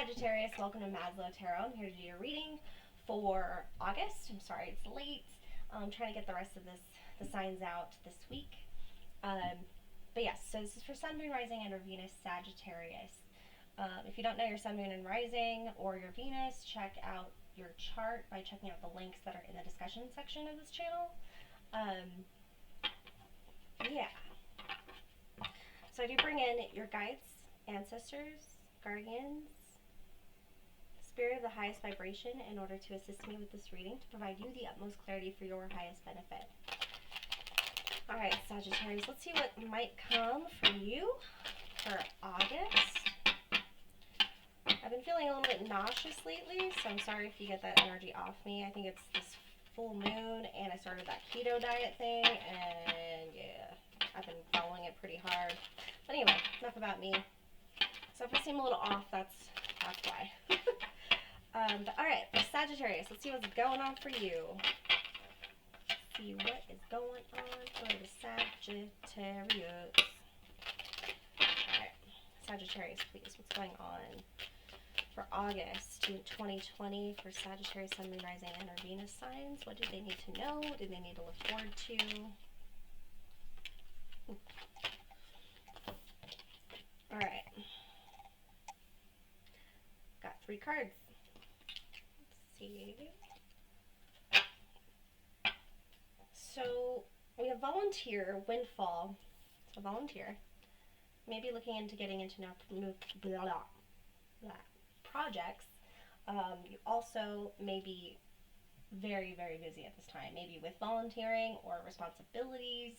Sagittarius, welcome to Maslow Tarot. I'm here to do your reading for August. I'm sorry it's late. I'm trying to get the rest of the signs out this week. But yes, so this is for Sun, Moon, Rising, and or Venus Sagittarius. If you don't know your Sun, Moon, and Rising or your Venus, check out your chart by checking out the links that are in the discussion section of this channel. Yeah. So I do bring in your guides, ancestors, guardians, spirit of the highest vibration in order to assist me with this reading to provide you the utmost clarity for your highest benefit. Alright, Sagittarius, let's see what might come for you for August. I've been feeling a little bit nauseous lately, so I'm sorry if you get that energy off me. I think it's this full moon, and I started that keto diet thing, and yeah, I've been following it pretty hard. But anyway, enough about me. So if I seem a little off, that's why. But alright, Sagittarius, let's see what's going on for you. Let's see what is going on for the Sagittarius. Alright, Sagittarius, please, what's going on for August 2020 for Sagittarius, Sun, Moon, Rising, and or Venus signs? What do they need to know? What do they need to look forward to? Alright. Got 3 cards. Let's see. So we have volunteer, windfall. So volunteer. Maybe looking into getting into new projects. You also may be very, very busy at this time. Maybe with volunteering or responsibilities.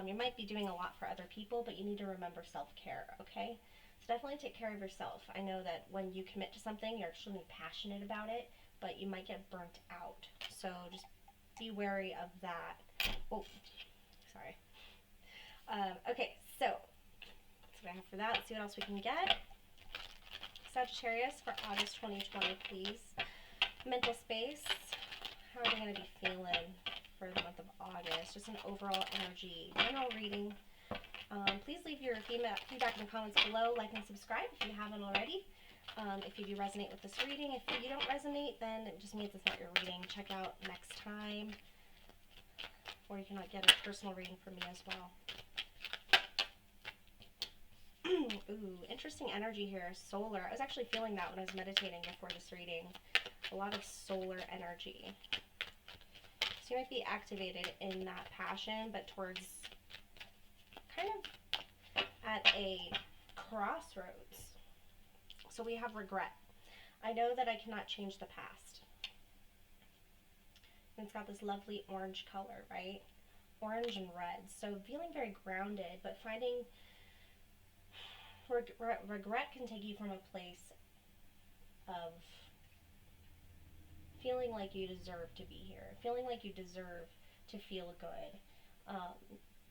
You might be doing a lot for other people, but you need to remember self-care, okay? So definitely take care of yourself. I know that when you commit to something, you're actually passionate about it, but you might get burnt out. So just be wary of that. Oh, sorry. Okay, so that's what I have for that. Let's see what else we can get. Sagittarius for August 2020, please. Mental space. How are they going to be feeling for the month of August? Just an overall energy, general reading. Please leave your feedback in the comments below. Like and subscribe if you haven't already. If you do resonate with this reading. If you don't resonate, then it just means it's not your reading. Check out next time. Or you can get a personal reading from me as well. Ooh, interesting energy here. Solar. I was actually feeling that when I was meditating before this reading. A lot of solar energy. So you might be activated in that passion, but towards kind of at a crossroads. So we have regret. I know that I cannot change the past. And it's got this lovely orange color, right? Orange and red. So feeling very grounded, but finding regret can take you from a place of feeling like you deserve to be here, feeling like you deserve to feel good,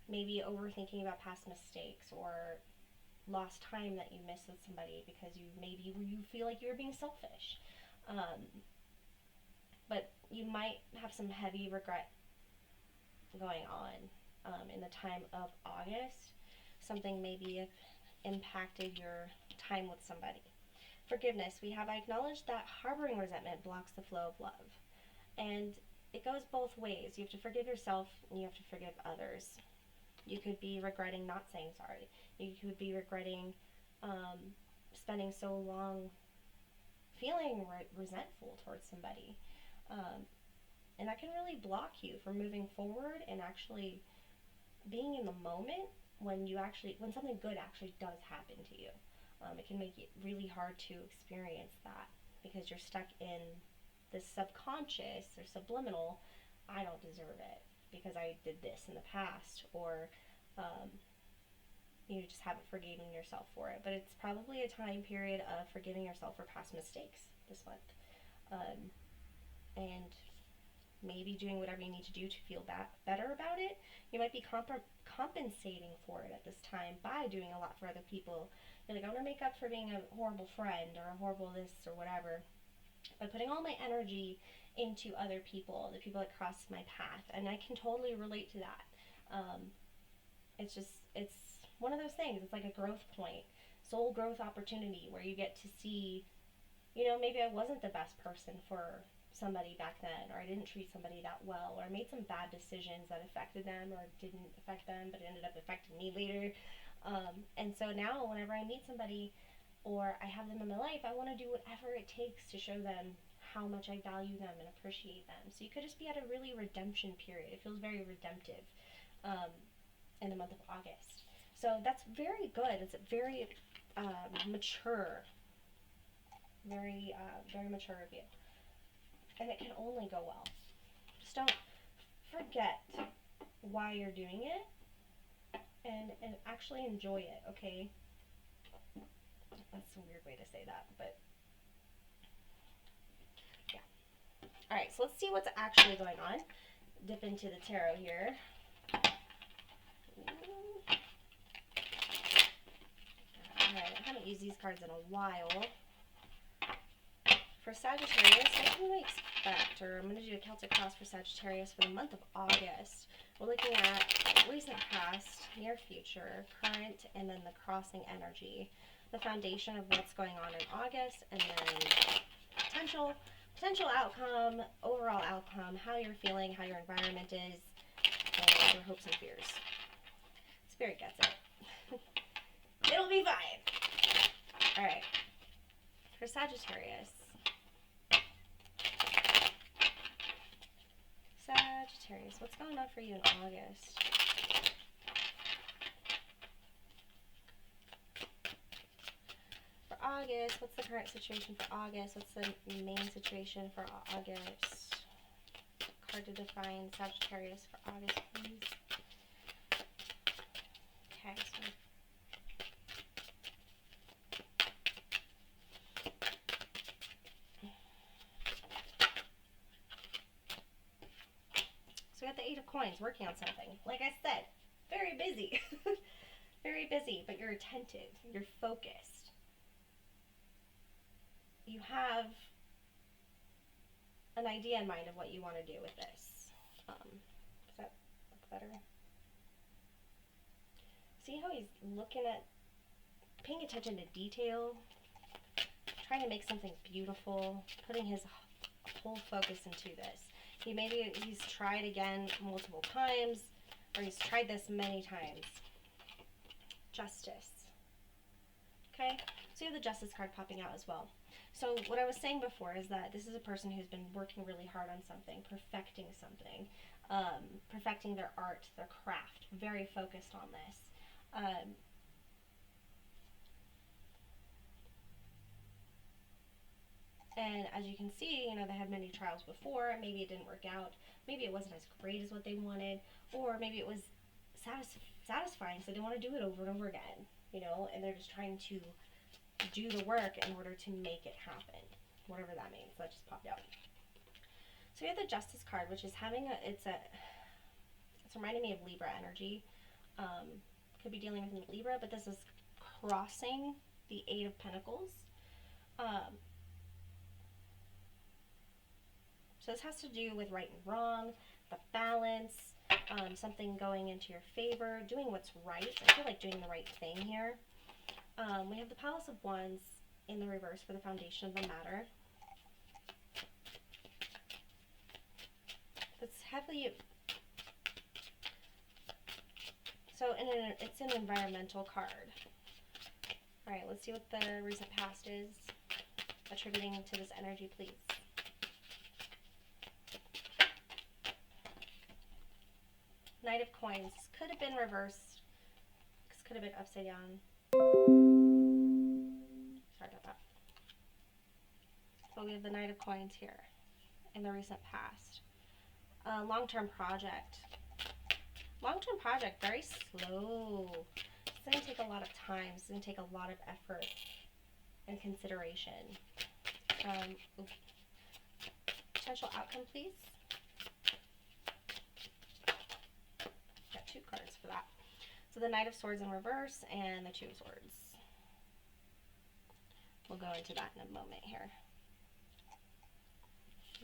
maybe overthinking about past mistakes or lost time that you missed with somebody because you feel like you're being selfish, but you might have some heavy regret going on in the time of August. Something maybe impacted your time with somebody. Forgiveness. We have acknowledged that harboring resentment blocks the flow of love. And it goes both ways. You have to forgive yourself and you have to forgive others. You could be regretting not saying sorry. You could be regretting spending so long feeling resentful towards somebody. And that can really block you from moving forward and actually being in the moment when something good actually does happen to you. It can make it really hard to experience that because you're stuck in this subconscious or subliminal, I don't deserve it because I did this in the past, or you just haven't forgiven yourself for it. But it's probably a time period of forgiving yourself for past mistakes this month. And maybe doing whatever you need to do to feel better about it. You might be compensating for it at this time by doing a lot for other people. You're like, I want to make up for being a horrible friend or a horrible this or whatever, by putting all my energy into other people, the people that cross my path. And I can totally relate to that. It's one of those things. It's like a growth point, soul growth opportunity where you get to see You know, maybe I wasn't the best person for somebody back then, or I didn't treat somebody that well, or I made some bad decisions that affected them or didn't affect them, but it ended up affecting me later. And so now, whenever I meet somebody or I have them in my life, I want to do whatever it takes to show them how much I value them and appreciate them. So you could just be at a really redemption period. It feels very redemptive um, in the month of August. So that's very good. It's a very mature, very mature review. And it can only go well. Just don't forget why you're doing it and actually enjoy it, okay? That's a weird way to say that, but yeah. Alright, so let's see what's actually going on. Dip into the tarot here. Alright, I haven't used these cards in a while. For Sagittarius, what can we expect? Or I'm going to do a Celtic cross for Sagittarius for the month of August. We're looking at recent past, near future, current, and then the crossing energy. The foundation of what's going on in August, and then potential outcome, overall outcome, how you're feeling, how your environment is, and your hopes and fears. Spirit gets it. It'll be fine. Alright. For Sagittarius. Sagittarius, what's going on for you in August? For August, what's the current situation for August? What's the main situation for August? Card to define Sagittarius for August, please. Okay, so we got the Eight of Coins, working on something. Like I said, very busy. Very busy, but you're attentive. You're focused. You have an idea in mind of what you want to do with this. Does that look better? See how he's looking at, paying attention to detail, trying to make something beautiful, putting his whole focus into this. He's tried again multiple times, or he's tried this many times. Justice. Okay, so you have the Justice card popping out as well. So what I was saying before is that this is a person who's been working really hard on something, perfecting something, perfecting their art, their craft, very focused on this. And as you can see, you know, they had many trials before. Maybe it didn't work out. Maybe it wasn't as great as what they wanted. Or maybe it was satisfying, so they want to do it over and over again, you know, and they're just trying to do the work in order to make it happen, whatever that means. That just popped out. So we have the Justice card, which is it's reminding me of Libra energy. Could be dealing with Libra, but this is crossing the Eight of Pentacles. So this has to do with right and wrong, the balance, something going into your favor, doing what's right. I feel like doing the right thing here. We have the Palace of Wands in the reverse for the foundation of the matter. It's heavily... So it's an environmental card. Alright, let's see what the recent past is attributing to this energy, please. Knight of Coins. This could have been reversed. This could have been upside down. Sorry about that. So we have the Knight of Coins here in the recent past. Long-term project. Long-term project, very slow. It's going to take a lot of time. It's going to take a lot of effort and consideration. Potential outcome, please. Got two cards for that. So the Knight of Swords in reverse and the Two of Swords. We'll go into that in a moment here.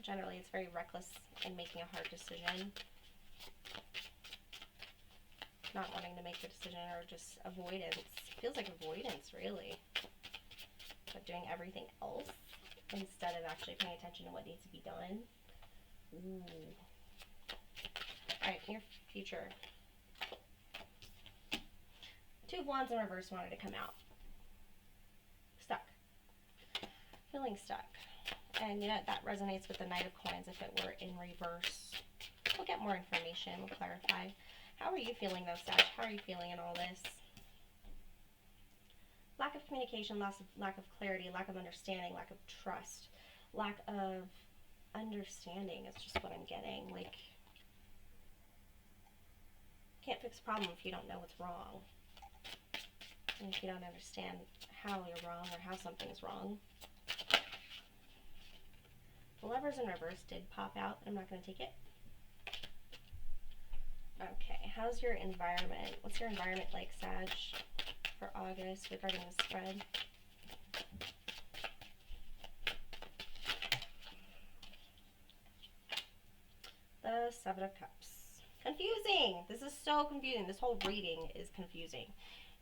Generally, it's very reckless in making a hard decision. Not wanting to make a decision, or just avoidance. Feels like avoidance, really. But doing everything else instead of actually paying attention to what needs to be done. Ooh. Alright, your future. Two of Wands in reverse wanted to come out. Stuck. Feeling stuck. And you know, that resonates with the Knight of Coins if it were in reverse. We'll get more information. We'll clarify. How are you feeling though, Sag? How are you feeling in all this? Lack of communication, lack of clarity, lack of understanding, lack of trust, lack of understanding is just what I'm getting. Like, can't fix a problem if you don't know what's wrong. And if you don't understand how you're wrong or how something's wrong. The Lovers in reverse did pop out. I'm not going to take it. Okay, how's your environment? What's your environment like, Sag, for August regarding the spread? The Seven of Cups. Confusing! This is so confusing. This whole reading is confusing.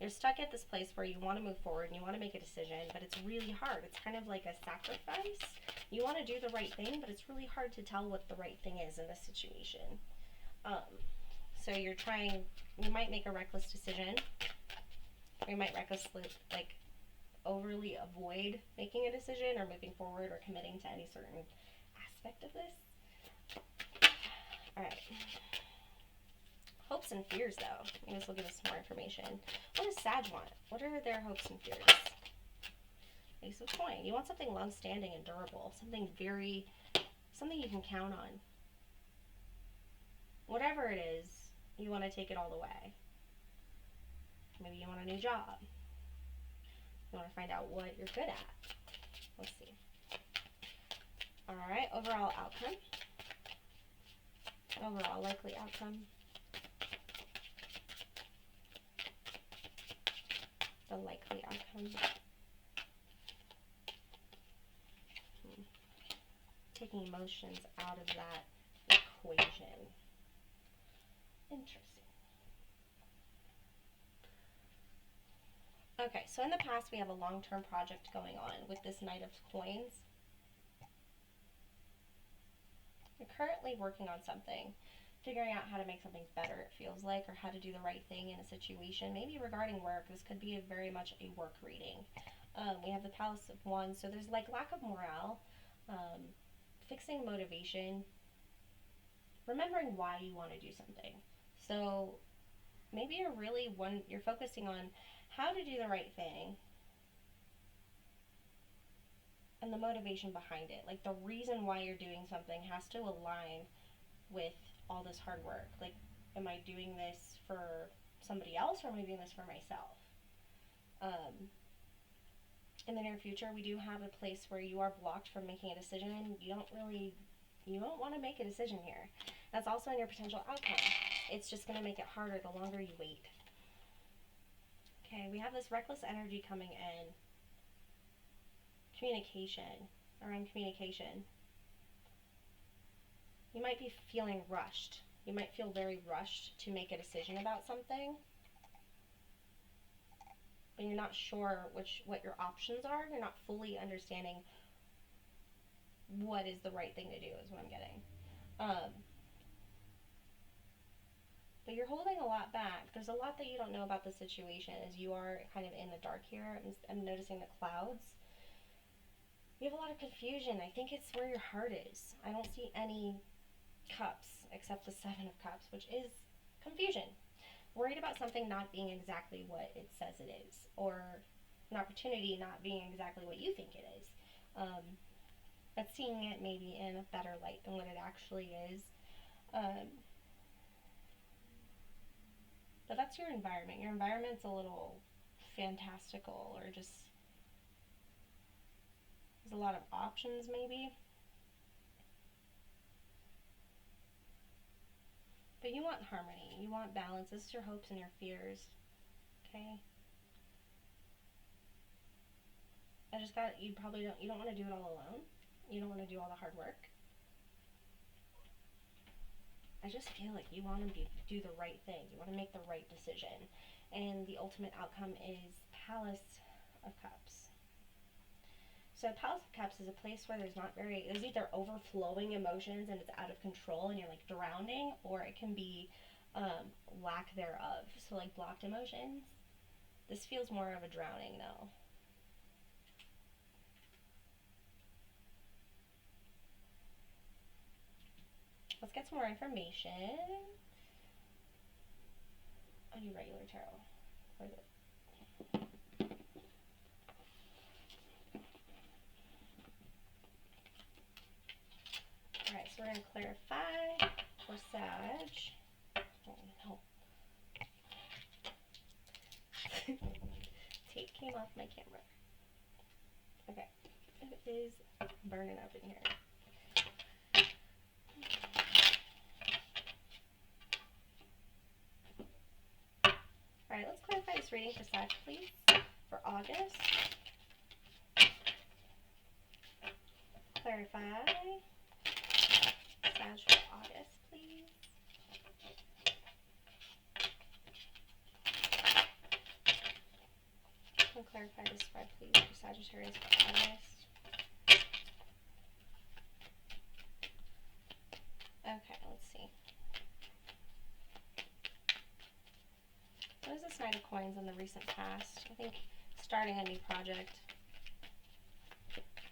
You're stuck at this place where you want to move forward and you want to make a decision, but it's really hard. It's kind of like a sacrifice. You want to do the right thing, but it's really hard to tell what the right thing is in this situation. So you're trying, you might make a reckless decision. Or you might recklessly, like, overly avoid making a decision or moving forward or committing to any certain aspect of this. Alright. Hopes and fears, though. I guess we'll give us some more information. What does Sag want? What are their hopes and fears? Ace of Coin. You want something long-standing and durable. Something something you can count on. Whatever it is, you want to take it all the way. Maybe you want a new job. You want to find out what you're good at. Let's see. Alright, overall outcome. Overall likely outcome. The likely outcome. Taking emotions out of that equation. Interesting. Okay, so in the past we have a long-term project going on with this Knight of Coins. You're currently working on something, figuring out how to make something better, it feels like, or how to do the right thing in a situation. Maybe regarding work, this could be very much a work reading. We have the Palace of Wands, so there's like lack of morale, fixing motivation, remembering why you want to do something. So maybe you're focusing on how to do the right thing and the motivation behind it. Like the reason why you're doing something has to align with all this hard work. Like, am I doing this for somebody else or am I doing this for myself? In the near future, we do have a place where you are blocked from making a decision. You don't want to make a decision here. That's also in your potential outcome. It's just going to make it harder the longer you wait. Okay, we have this reckless energy coming in. Communication, around communication. You might be feeling rushed. You might feel very rushed to make a decision about something. But you're not sure what your options are. You're not fully understanding what is the right thing to do is what I'm getting. But you're holding a lot back. There's a lot that you don't know about the situation as you are kind of in the dark here. I'm noticing the clouds. You have a lot of confusion. I think it's where your heart is. I don't see any cups except the Seven of Cups, which is confusion. Worried about something not being exactly what it says it is, or an opportunity not being exactly what you think it is. But seeing it maybe in a better light than what it actually is. But that's your environment. Your environment's a little fantastical, or just there's a lot of options maybe. But you want harmony. You want balance. This is your hopes and your fears. Okay? You don't want to do it all alone. You don't want to do all the hard work. I just feel like you want to do the right thing. You want to make the right decision. And the ultimate outcome is Palace of Cups. So Palace of Cups is a place where there's either overflowing emotions and it's out of control and you're like drowning, or it can be lack thereof. So like blocked emotions. This feels more of a drowning though. Let's get some more information. I do regular tarot. Where is it? Alright, so we're going to clarify for Sag. Oh no. Tape came off my camera. Okay. It is burning up in here. Alright, let's clarify this reading for Sag, please. For August. Clarify. Sag for August, please. And clarify this spread, please, for Sagittarius for August. Okay, let's see. What is this Knight of Coins in the recent past? I think starting a new project.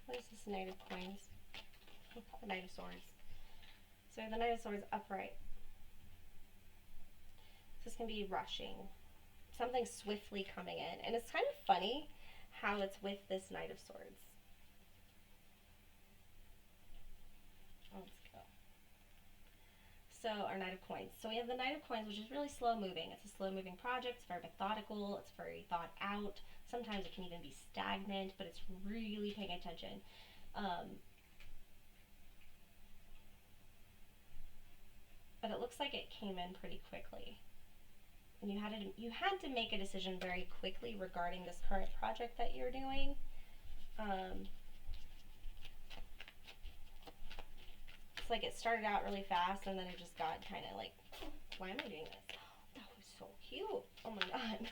What is this Knight of Coins? The Knight of Swords. So the Knight of Swords upright. This can be rushing. Something swiftly coming in. And it's kind of funny how it's with this Knight of Swords. Let's go. So our Knight of Coins. So we have the Knight of Coins, which is really slow moving. It's a slow moving project. It's very methodical. It's very thought out. Sometimes it can even be stagnant, but it's really paying attention. But it looks like it came in pretty quickly. And you had to make a decision very quickly regarding this current project that you're doing. It's like it started out really fast and then it just got kind of like, why am I doing this? Oh, that was so cute. Oh my god.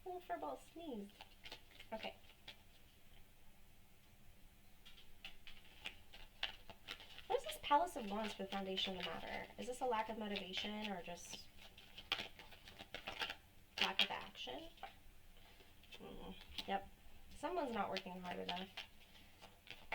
Little furball sneezed. Okay. What is this Palace of Wands for the foundation of the matter? Is this a lack of motivation or just lack of action? Yep. Someone's not working hard enough.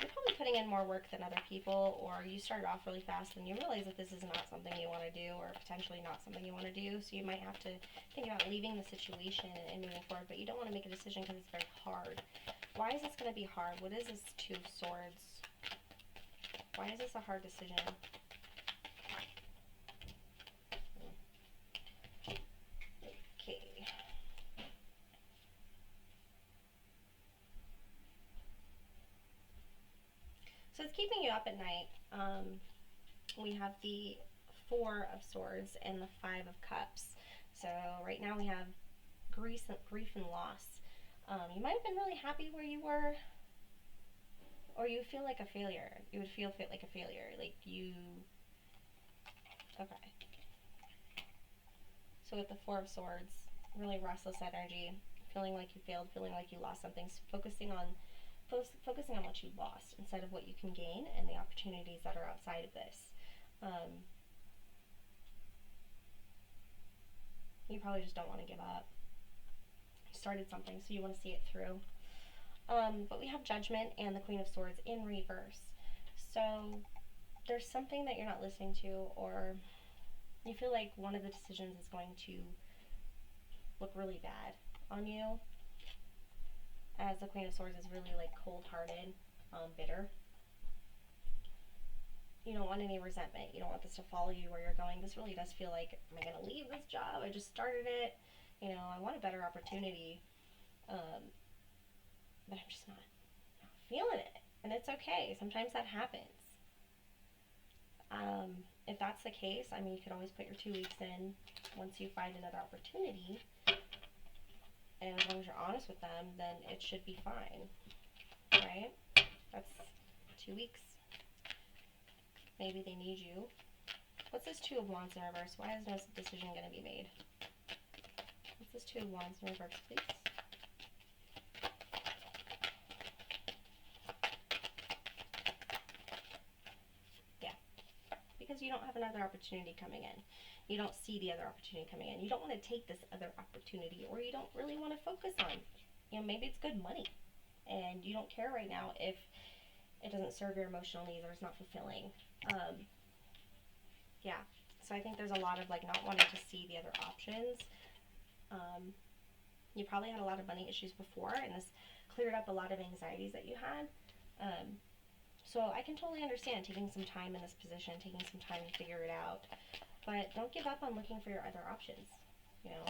You're probably putting in more work than other people, or you started off really fast and you realize that this is not something you want to do, or potentially not something you want to do, so you might have to think about leaving the situation and moving forward, but you don't want to make a decision because it's very hard. Why is this going to be hard? What is this Two of Swords? Why is this a hard decision? Okay. So it's keeping you up at night. We have the Four of Swords and the Five of Cups. So right now we have grief and loss. You might have been really happy where you were, or you feel like a failure. You would feel like a failure. Like you... Okay. So with the Four of Swords, really restless energy, feeling like you failed, feeling like you lost something, focusing on what you lost instead of what you can gain and the opportunities that are outside of this. You probably just don't want to give up. You started something, so you want to see it through. But we have Judgment and the Queen of Swords in reverse. So there's something that you're not listening to, or you feel like one of the decisions is going to look really bad on you, as the Queen of Swords is really like cold-hearted, bitter. You don't want any resentment. You don't want this to follow you where you're going. This really does feel like, am I going to leave this job? I just started it. You know, I want a better opportunity. But I'm just not feeling it. And it's okay. Sometimes that happens. If that's the case, I mean, you could always put your 2 weeks in once you find another opportunity. And as long as you're honest with them, then it should be fine. Right? That's 2 weeks. Maybe they need you. What's this Two of Wands in reverse? Why is no decision going to be made? What's this Two of Wands in reverse, please? because you don't have another opportunity coming in. You don't see the other opportunity coming in. You don't want to take this other opportunity, or you don't really want to focus on, you know, maybe it's good money and you don't care right now if it doesn't serve your emotional needs or it's not fulfilling. Yeah, so I think there's a lot of like not wanting to see the other options. You probably had a lot of money issues before, and this cleared up a lot of anxieties that you had. So I can totally understand taking some time in this position, taking some time to figure it out. But don't give up on looking for your other options, you know.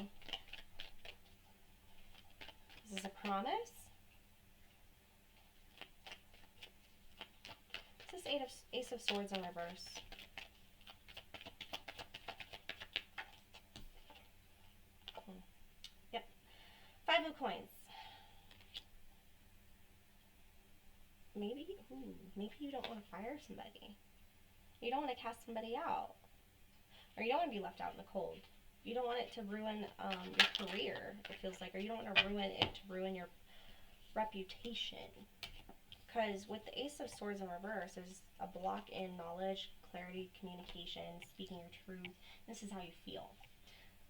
Is this a promise? This is Ace of Swords in reverse. Yep. 5 of Coins. Maybe you don't want to fire somebody. You don't want to cast somebody out. Or you don't want to be left out in the cold. You don't want it to ruin your career, it feels like. Or you don't want to ruin your reputation. Because with the Ace of Swords in reverse, there's a block in knowledge, clarity, communication, speaking your truth. This is how you feel.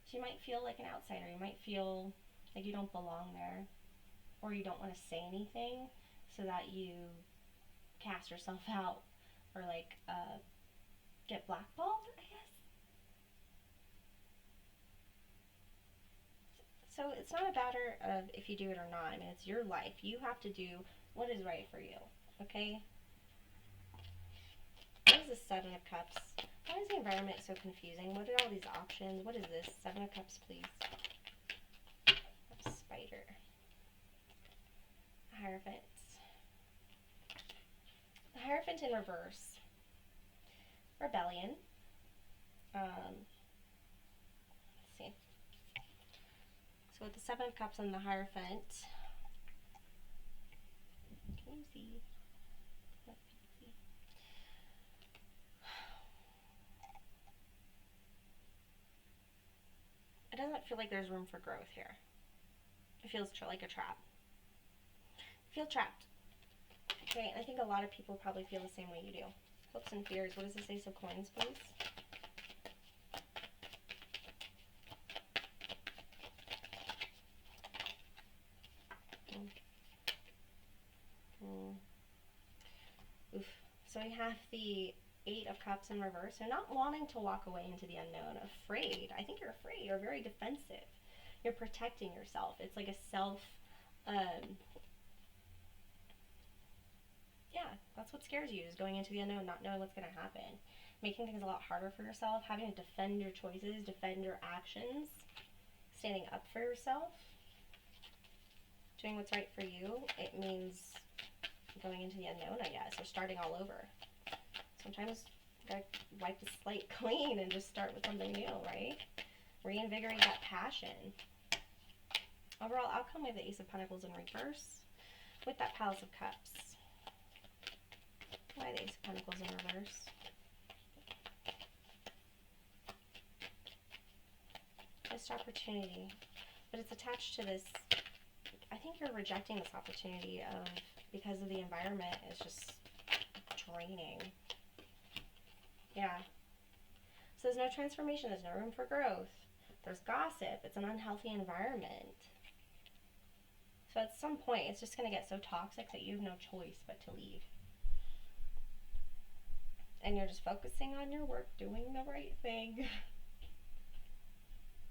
So you might feel like an outsider. You might feel like you don't belong there. Or you don't want to say anything so that you cast yourself out. Or like get blackballed, I guess. So it's not a matter of if you do it or not. I mean, it's your life. You have to do what is right for you, okay? What is the 7 of Cups? Why is the environment so confusing? What are all these options? What is this? 7 of Cups, please. Spider. Hierophant. The Hierophant in reverse. Rebellion. Let's see. So with the 7 of Cups and the Hierophant, can you see? It doesn't feel like there's room for growth here. It feels like a trap. I feel trapped. Okay, and I think a lot of people probably feel the same way you do. Hopes and fears. What is this Ace of Coins, please? Oof. So we have the 8 of Cups in reverse. So not wanting to walk away into the unknown. Afraid. I think you're afraid. You're very defensive. You're protecting yourself. It's like a self... yeah, that's what scares you, is going into the unknown, not knowing what's going to happen. Making things a lot harder for yourself. Having to defend your choices. Defend your actions. Standing up for yourself. Doing what's right for you. It means going into the unknown, I guess, or starting all over. Sometimes you gotta wipe the slate clean and just start with something new, right? Reinvigorate that passion. Overall outcome, we have the Ace of Pentacles in reverse with that Palace of Cups. Why the Ace of Pentacles in reverse? Missed opportunity, but it's attached to this. I think you're rejecting this opportunity because of the environment is just draining. Yeah. So there's no transformation. There's no room for growth. There's gossip. It's an unhealthy environment. So at some point, it's just going to get so toxic that you have no choice but to leave. And you're just focusing on your work, doing the right thing.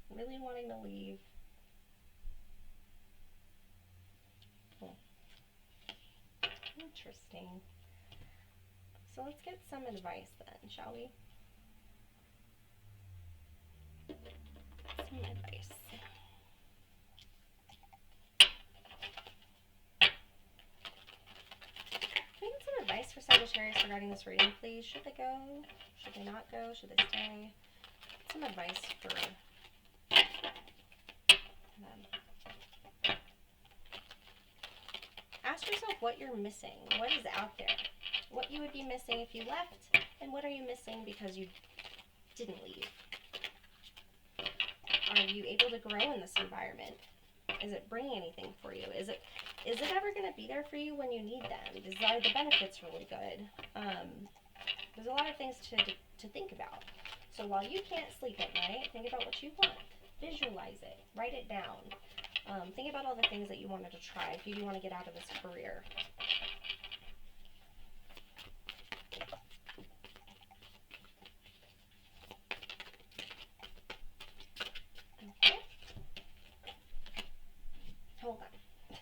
Really wanting to leave. Interesting. So let's get some advice then, shall we? Some advice. Can we get some advice for Sagittarius regarding this reading, please? Should they go? Should they not go? Should they stay? Some advice for them. Ask yourself what you're missing. What is out there? What you would be missing if you left, and what are you missing because you didn't leave? Are you able to grow in this environment? Is it bringing anything for you? Is it ever going to be there for you when you need them? Are the benefits really good? There's a lot of things to think about. So while you can't sleep at night, think about what you want. Visualize it. Write it down. Think about all the things that you wanted to try if you do want to get out of this career. Okay. Hold on. I'm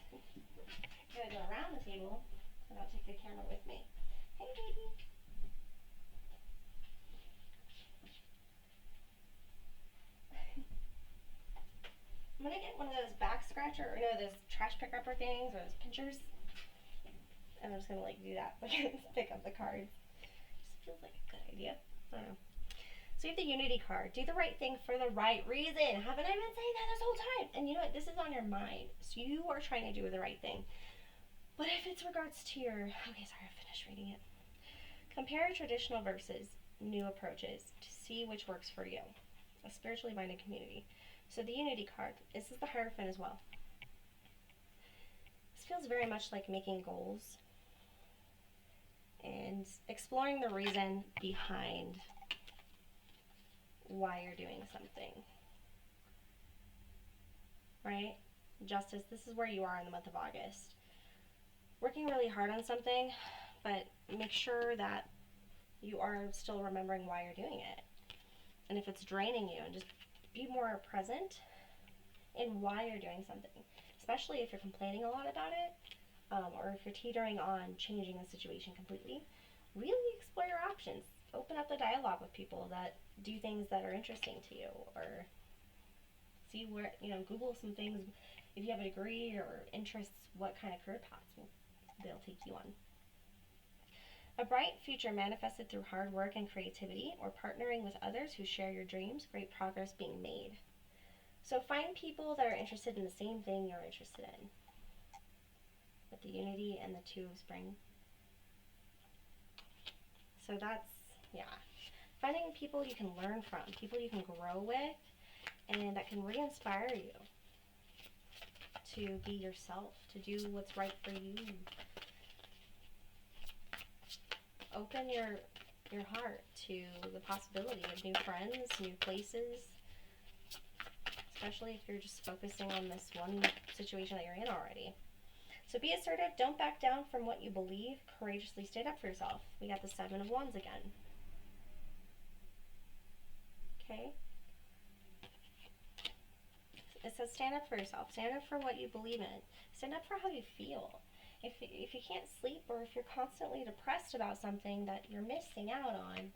going to go around the table, and I'll take the camera with me. Hey, baby. I'm going to get one of those back scratcher, or those trash pick upper things, or those pinchers. And I'm just going to like do that, pick up the cards. Just feels like a good idea. I don't know. So you have the Unity card. Do the right thing for the right reason. Haven't I been saying that this whole time? And you know what? This is on your mind. So you are trying to do the right thing. But if it's regards to your... Okay, sorry, I finished reading it. Compare traditional versus new approaches to see which works for you. A spiritually minded community. So the Unity card. This is the Hierophant as well. This feels very much like making goals and exploring the reason behind why you're doing something. Right? Justice, this is where you are in the month of August. Working really hard on something, but make sure that you are still remembering why you're doing it. And if it's draining you, and just be more present in why you're doing something. Especially if you're complaining a lot about it, or if you're teetering on changing the situation completely. Really explore your options. Open up the dialogue with people that do things that are interesting to you, or see where, Google some things. If you have a degree or interests, what kind of career paths they'll take you on. A bright future manifested through hard work and creativity, or partnering with others who share your dreams. Great progress being made. So find people that are interested in the same thing you're interested in. With the Unity and the Two of Spring. So that's, finding people you can learn from, people you can grow with, and that can re-inspire you to be yourself, to do what's right for you. Open your heart to the possibility of new friends, new places, especially if you're just focusing on this one situation that you're in already. So be assertive, don't back down from what you believe, courageously stand up for yourself. We got the Seven of Wands again. Okay? It says stand up for yourself, stand up for what you believe in, stand up for how you feel. If you can't sleep, or if you're constantly depressed about something that you're missing out on,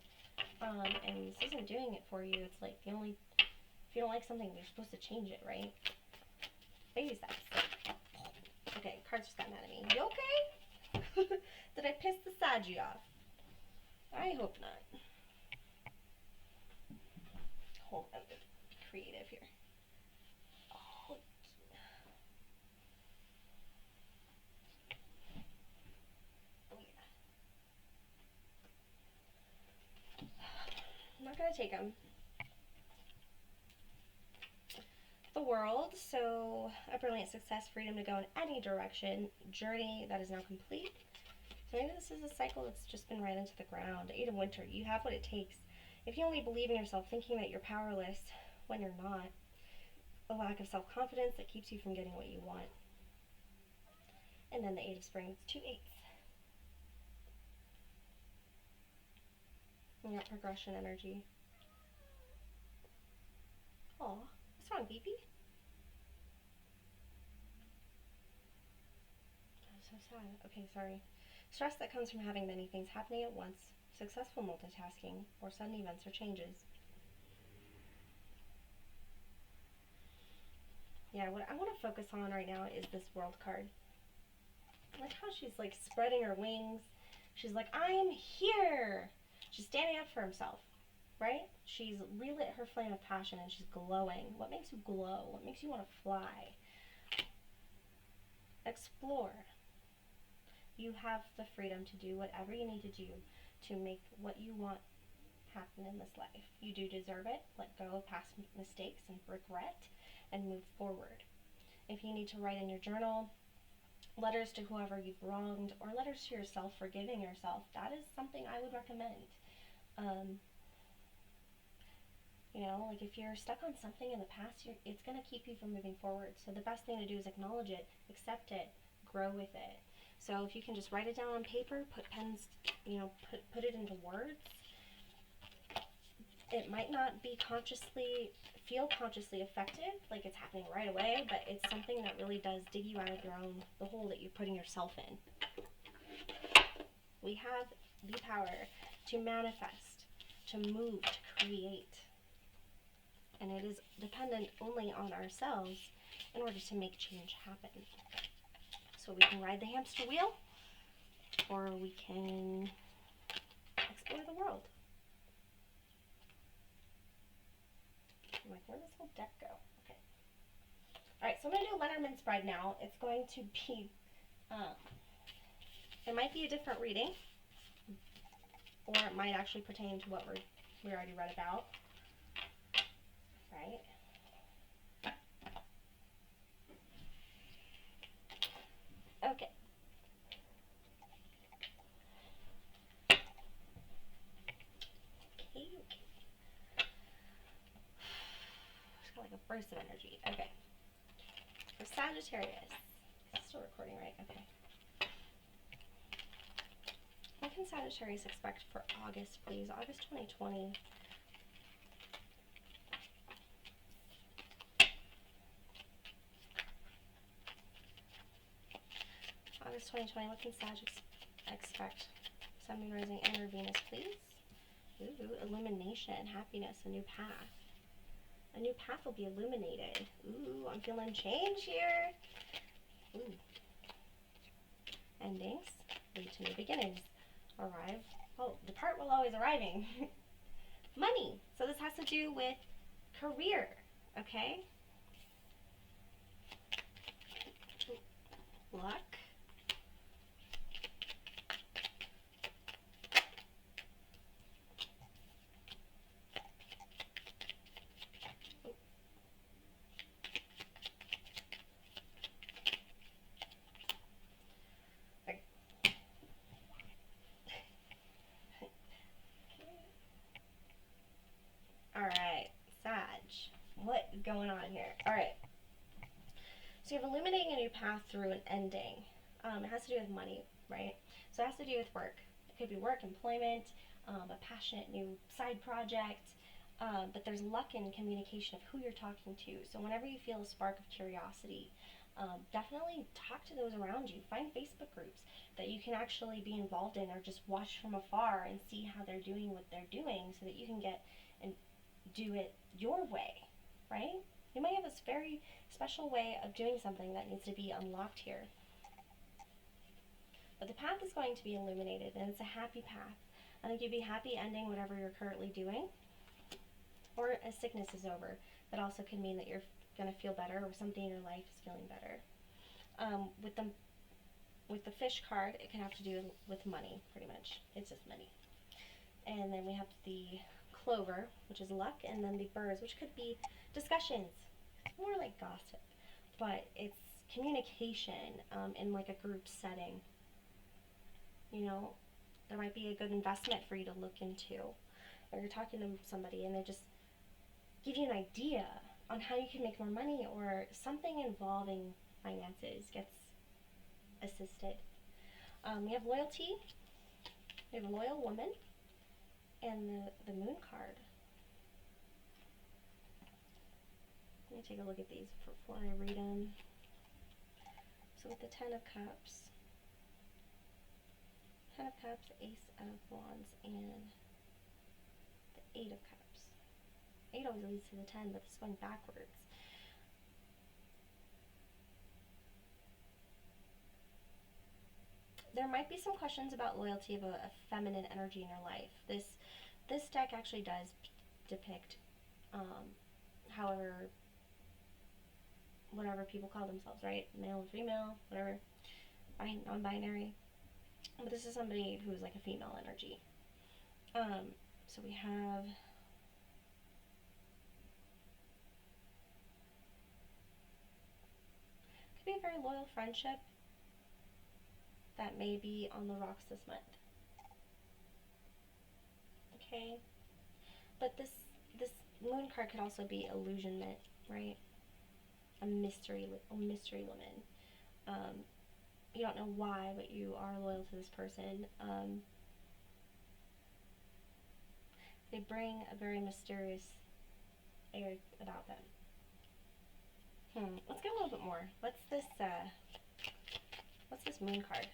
and this isn't doing it for you, it's like if you don't like something, you're supposed to change it, right? Baby steps. Okay, cards just got mad at me. You okay? Did I piss the Sagi off? I hope not. Hold on, be creative here. Oh, yeah. I'm not gonna take them. The World, so a brilliant success, freedom to go in any direction, journey that is now complete. So maybe this is a cycle that's just been ran into the ground. Eight of Winter, you have what it takes. If you only believe in yourself, thinking that you're powerless when you're not, a lack of self-confidence that keeps you from getting what you want. And then the Eight of Spring, it's 2 8s. You got progression energy. Aw, what's wrong, baby? I'm so sad. Okay, sorry. Stress that comes from having many things happening at once, successful multitasking, or sudden events or changes. Yeah, what I want to focus on right now is this World card. I like how she's like spreading her wings. She's like, I'm here. She's standing up for herself, right? She's relit her flame of passion and she's glowing. What makes you glow? What makes you want to fly? Explore. You have the freedom to do whatever you need to do to make what you want happen in this life. You do deserve it. Let go of past mistakes and regret and move forward. If you need to write in your journal, letters to whoever you've wronged, or letters to yourself, forgiving yourself. That is something I would recommend. You know, like if you're stuck on something in the past, it's going to keep you from moving forward. So the best thing to do is acknowledge it, accept it, grow with it. So if you can just write it down on paper, put pens, you know, put it into words. It might not be feel consciously effective, like it's happening right away, but it's something that really does dig you out of the hole that you're putting yourself in. We have the power to manifest, to move, to create. And it is dependent only on ourselves in order to make change happen. So we can ride the hamster wheel, or we can explore the world. I'm like, where does this whole deck go? Okay. Alright, so I'm going to do a Lenormand spread now. It's going to be, it might be a different reading, or it might actually pertain to what we already read about. Right? Okay. Just got like a burst of energy. Okay. For Sagittarius. It's still recording, right? Okay. What can Sagittarius expect for August, please? August 2020. August 2020, what can Sag expect? Sun, Moon, Rising, and Venus, please. Ooh, illumination, happiness, a new path. A new path will be illuminated. Ooh, I'm feeling change here. Ooh. Endings lead to new beginnings. Arrive. Oh, depart while always arriving. Money. So this has to do with career, okay? Luck. Alright, Sag. What is going on here? Alright. So you have illuminating a new path through an ending. It has to do with money, right? So it has to do with work. It could be work, employment, a passionate new side project, but there's luck in communication of who you're talking to. So whenever you feel a spark of curiosity, definitely talk to those around you. Find Facebook groups that you can actually be involved in, or just watch from afar and see how they're doing what they're doing, so that you can get and do it your way, right? You might have this very special way of doing something that needs to be unlocked here. But the path is going to be illuminated, and it's a happy path. I think you'd be happy ending whatever you're currently doing, or a sickness is over. That also can mean that you're going to feel better, or something in your life is feeling better. With the fish card, it can have to do with money, pretty much. It's just money. And then we have the clover, which is luck, and then the birds, which could be discussions. It's more like gossip, but it's communication in like a group setting. You know, there might be a good investment for you to look into, or you're talking to somebody and they just give you an idea on how you can make more money, or something involving finances gets assisted. We have loyalty, we have a loyal woman, and the moon card. Let me take a look at these before I read them. So with the 10 of Cups, 10 of Cups, Ace of Wands, and the 8 of Cups. 8 always leads to the 10, but this is going backwards. There might be some questions about loyalty of a feminine energy in your life. This deck actually does depict, however, whatever people call themselves, right? Male or female, whatever, non-binary. But this is somebody who's like a female energy. So we have could be a very loyal friendship. that may be on the rocks this month. Okay? But this moon card could also be illusionment, right? A mystery woman. You don't know why, but you are loyal to this person. They bring a very mysterious air about them. Let's get a little bit more. What's this moon card?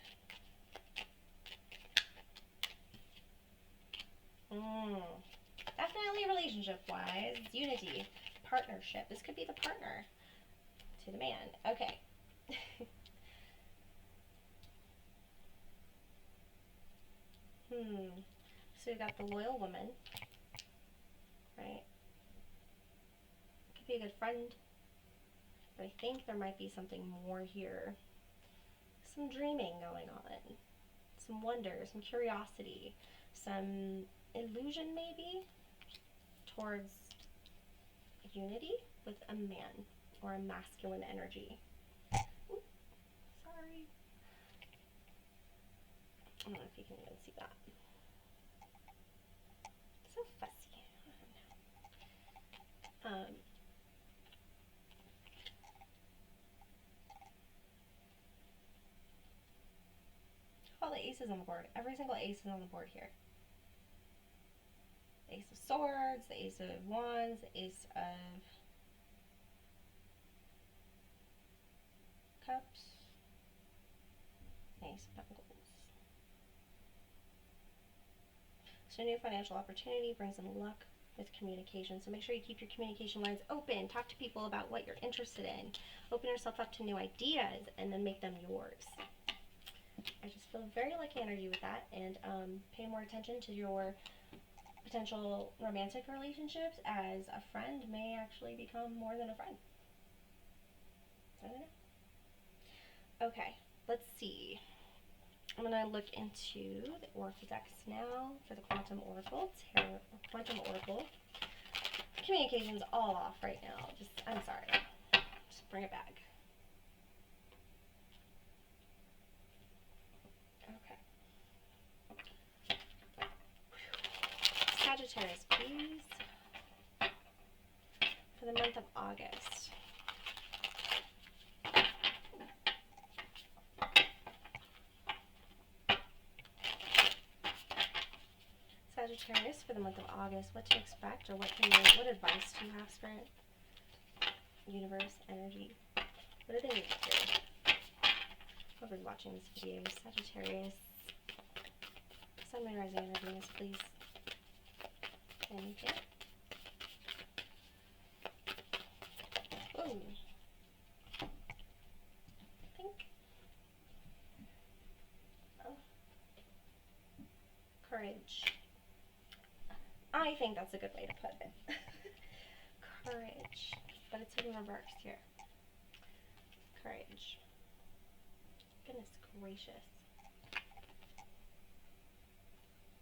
Definitely relationship-wise. Unity. Partnership. This could be the partner to the man. Okay. So we've got the loyal woman, right? Could be a good friend, but I think there might be something more here. Some dreaming going on, some wonder, some curiosity, some illusion maybe towards unity with a man or a masculine energy. Ooh, sorry. I don't know if you can even see that. So fussy. All the aces on the board. Every single ace is on the board here. The Ace of Swords, the Ace of Wands, the Ace of Cups, Ace of Pentacles. So new financial opportunity brings in luck with communication. So make sure you keep your communication lines open. Talk to people about what you're interested in. Open yourself up to new ideas and then make them yours. I just feel very lucky energy with that. And pay more attention to your potential romantic relationships, as a friend may actually become more than a friend. I don't know. Okay, let's see. I'm going to look into the Oracle decks now for the Quantum Oracle. Quantum Oracle. Communication's all off right now. I'm sorry. Just bring it back. Okay. Sagittarius, please. For the month of August. Sagittarius, for the month of August, what to expect, or what advice do you have, Spirit? Universe, energy. What do they need to do? Whoever's watching this video, Sagittarius. Sun, Moon, Rising, and Venus, please. Thank you. Ooh. Pink. Oh. Courage. I think that's a good way to put it. Courage. But it's in reverse here. Courage. Goodness gracious.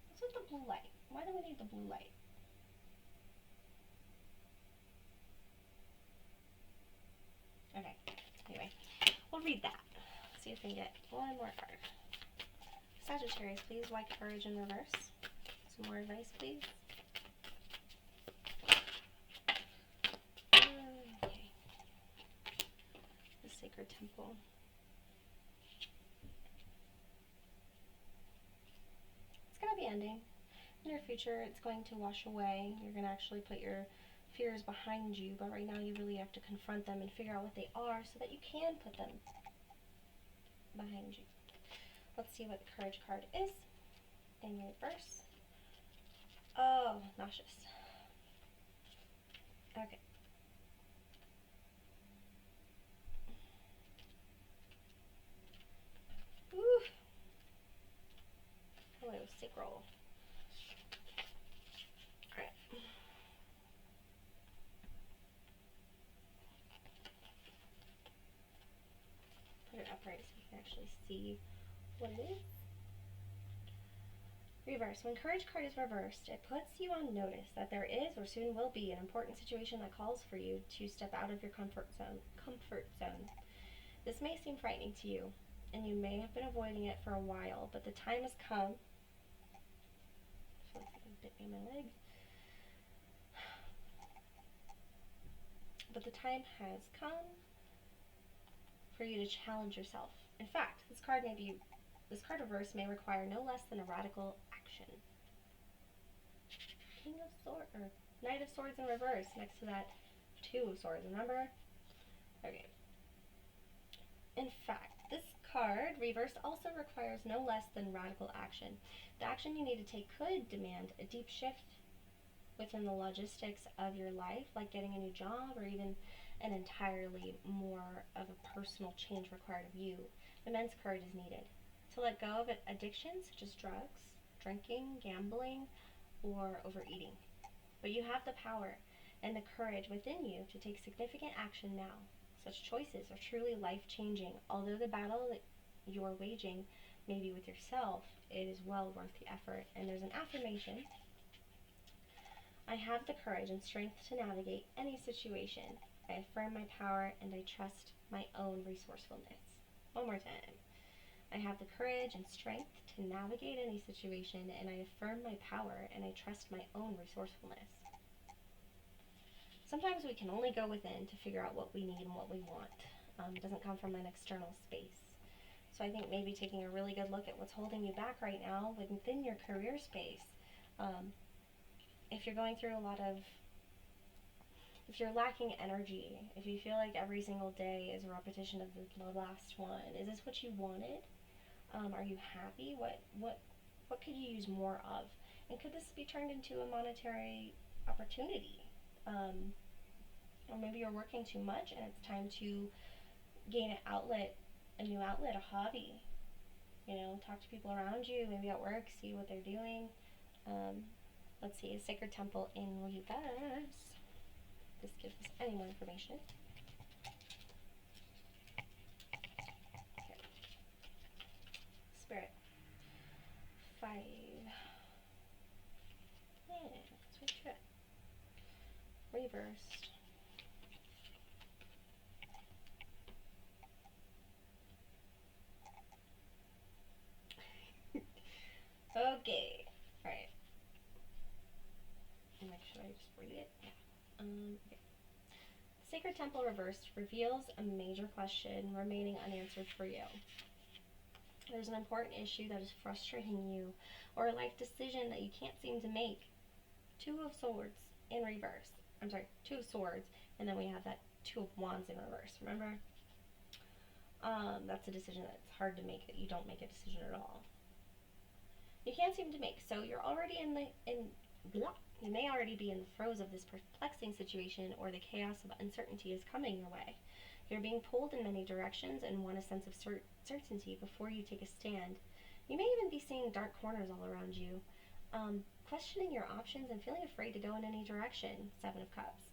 What's with the blue light? Why do we need the blue light? Okay. Anyway, we'll read that. See if we can get one more card. Sagittarius, please. Why courage in reverse? Some more advice, please. Okay. The Sacred Temple. It's going to be ending. In your future, it's going to wash away. You're going to actually put your fears behind you, but right now you really have to confront them and figure out what they are so that you can put them behind you. Let's see what the Courage card is in reverse. Oh, nauseous. Okay. Ooh. Hello, sacral. Alright. Put it upright so you can actually see what it is. Reverse. When Courage card is reversed, it puts you on notice that there is or soon will be an important situation that calls for you to step out of your comfort zone. This may seem frightening to you, and you may have been avoiding it for a while, but the time has come. Feels like it bit me in my leg. But the time has come for you to challenge yourself. In fact, this card reverse may require no less than a radical action. King of Swords, or Knight of Swords in reverse, next to that Two of Swords, remember? Okay. In fact, this card, reversed, also requires no less than radical action. The action you need to take could demand a deep shift within the logistics of your life, like getting a new job or even an entirely more of a personal change required of you. Immense courage is needed to let go of addictions such as drugs, drinking, gambling, or overeating. But you have the power and the courage within you to take significant action now. Such choices are truly life-changing. Although the battle that you are waging may be with yourself, it is well worth the effort. And there's an affirmation. I have the courage and strength to navigate any situation. I affirm my power and I trust my own resourcefulness. One more time. I have the courage and strength to navigate any situation, and I affirm my power and I trust my own resourcefulness. Sometimes we can only go within to figure out what we need and what we want. It doesn't come from an external space. So I think maybe taking a really good look at what's holding you back right now within your career space. If you're going through if you're lacking energy, if you feel like every single day is a repetition of the last one, is this what you wanted? Are you happy? What could you use more of? And could this be turned into a monetary opportunity? Or maybe you're working too much and it's time to gain an outlet, a new outlet, a hobby. You know, talk to people around you, maybe at work, see what they're doing. Let's see, a sacred temple in reverse. This gives us any more information. Okay. Spirit. 5. Yeah, switch it. Reversed. Okay. Alright. Should I just read it? Yeah. Okay. Sacred Temple Reversed reveals a major question remaining unanswered for you. There's an important issue that is frustrating you, or a life decision that you can't seem to make. Two of Swords in reverse. I'm sorry, Two of Swords, and then we have that Two of Wands in reverse, remember? That's a decision that's hard to make, that you don't make a decision at all. You can't seem to make, so you're already you may already be in the throes of this perplexing situation, or the chaos of uncertainty is coming your way. You're being pulled in many directions and want a sense of certainty before you take a stand. You may even be seeing dark corners all around you, questioning your options and feeling afraid to go in any direction. 7 of Cups.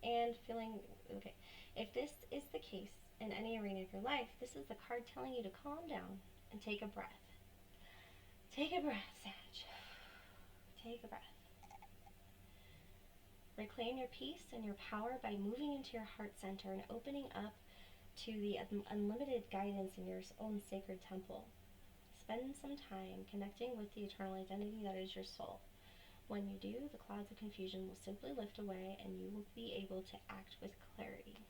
And feeling, okay, if this is the case in any arena of your life, this is the card telling you to calm down and take a breath. Take a breath, Sag. Take a breath. Reclaim your peace and your power by moving into your heart center and opening up to the unlimited guidance in your own sacred temple. Spend some time connecting with the eternal identity that is your soul. When you do, the clouds of confusion will simply lift away and you will be able to act with clarity.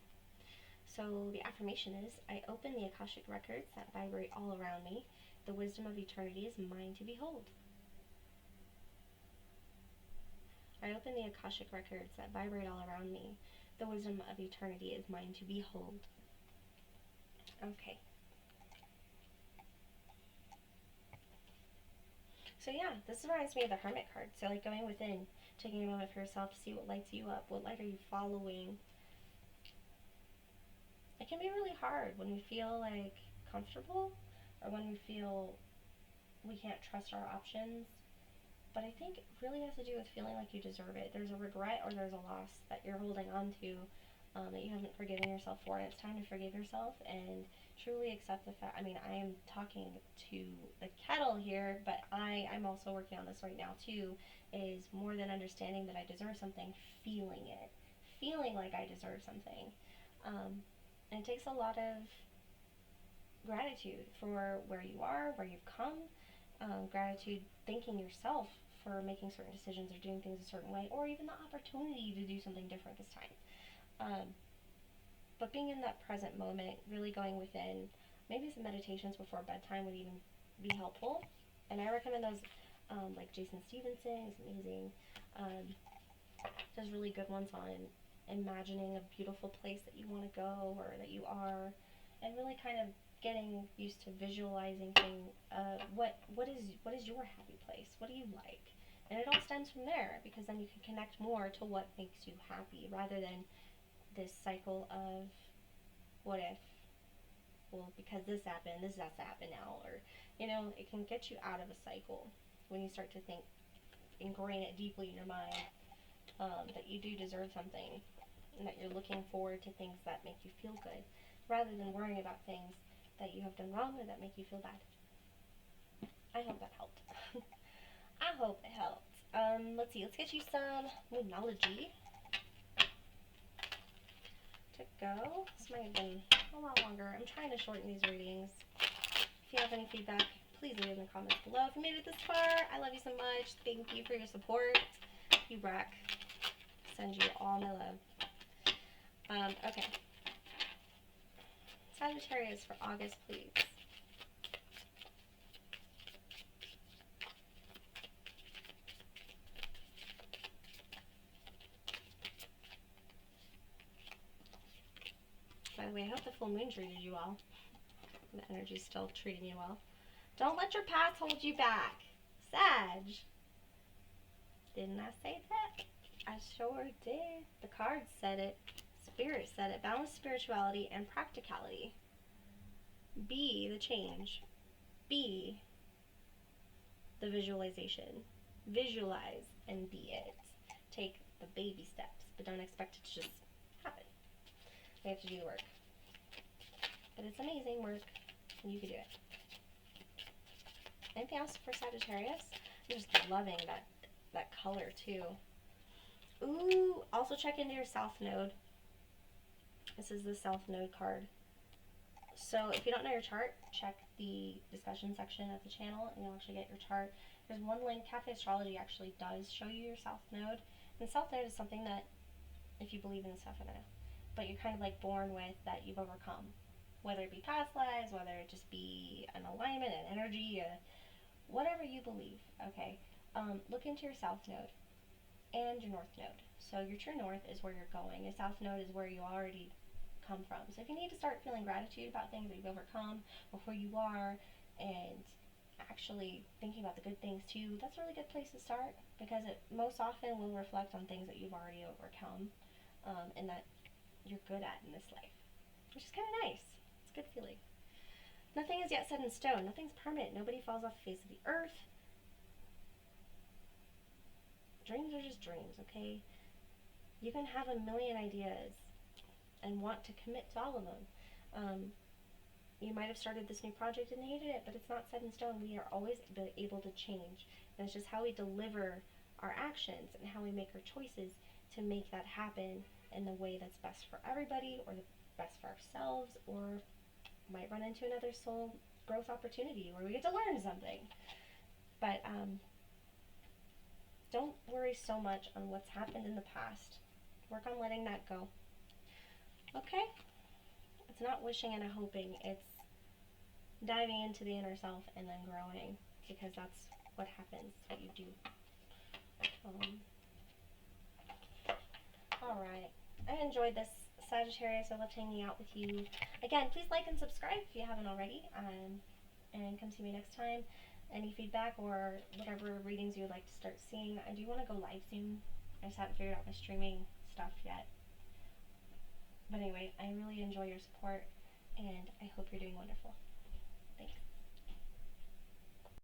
So the affirmation is, I open the Akashic records that vibrate all around me. The wisdom of eternity is mine to behold. I open the Akashic records that vibrate all around me. The wisdom of eternity is mine to behold. Okay. So yeah, this reminds me of the Hermit card. So like going within, taking a moment for yourself to see what lights you up. What light are you following? It can be really hard when we feel like comfortable, or when we feel we can't trust our options. But I think it really has to do with feeling like you deserve it. There's a regret or there's a loss that you're holding on to, that you haven't forgiven yourself for, and it's time to forgive yourself and truly accept the fact. I mean, I am talking to the kettle here, but I'm also working on this right now too, is more than understanding that I deserve something, feeling it. Feeling like I deserve something. And it takes a lot of gratitude for where you are, where you've come, gratitude thanking yourself for making certain decisions or doing things a certain way, or even the opportunity to do something different this time. But being in that present moment, really going within, maybe some meditations before bedtime would even be helpful. And I recommend those, like Jason Stevenson is amazing. There's really good ones on imagining a beautiful place that you want to go or that you are, and really kind of getting used to visualizing what is your happy place? What do you like? And it all stems from there, because then you can connect more to what makes you happy rather than this cycle of what if, well, because this happened, this has to happen now, or, it can get you out of a cycle when you start to think, ingrain it deeply in your mind, that you do deserve something, and that you're looking forward to things that make you feel good, rather than worrying about things that you have done wrong or that make you feel bad. I hope that helped. I hope it helped. Let's see, let's get you some Moonology to go. This might have been a lot longer. I'm trying to shorten these readings. If you have any feedback, please leave it in the comments below. If you made it this far, I love you so much. Thank you for your support. You rock. Send you all my love. Okay. Sagittarius for August, please. By the way, I hope the full moon treated you well. The energy's still treating you well. Don't let your past hold you back. Sag. Didn't I say that? I sure did. The cards said it. Spirit said it. Balance spirituality and practicality. Be the change. Be the visualization. Visualize and be it. Take the baby steps, but don't expect it to just happen. We have to do the work. But it's amazing work, and you can do it. Anything else for Sagittarius? I'm just loving that color too. Ooh, also check into your South Node. This is the South Node card. So if you don't know your chart, check the discussion section of the channel and you'll actually get your chart. There's one link. Cafe Astrology actually does show you your South Node. And South Node is something that, if you believe in this stuff, I don't know, but you're kind of like born with, that you've overcome. Whether it be past lives, whether it just be an alignment, an energy, whatever you believe, okay? Look into your South Node and your North Node. So your true North is where you're going. Your South Node is where you already come from. So if you need to start feeling gratitude about things that you've overcome or who you are, and actually thinking about the good things too, that's a really good place to start, because it most often will reflect on things that you've already overcome, and that you're good at in this life, which is kind of nice. It's a good feeling. Nothing is yet set in stone. Nothing's permanent. Nobody falls off the face of the earth. Dreams are just dreams, okay? You can have a million ideas and want to commit to all of them. You might have started this new project and hated it, but it's not set in stone. We are always able to change. And it's just how we deliver our actions and how we make our choices to make that happen in the way that's best for everybody, or the best for ourselves, or might run into another soul growth opportunity where we get to learn something. But don't worry so much on what's happened in the past. Work on letting that go. Okay? It's not wishing and a hoping. It's diving into the inner self and then growing, because that's what happens. It's what you do. Alright. I enjoyed this, Sagittarius. I loved hanging out with you. Again, please like and subscribe if you haven't already. And come see me next time. Any feedback or whatever readings you would like to start seeing. I do want to go live soon. I just haven't figured out my streaming stuff yet. But anyway, I really enjoy your support, and I hope you're doing wonderful. Thanks.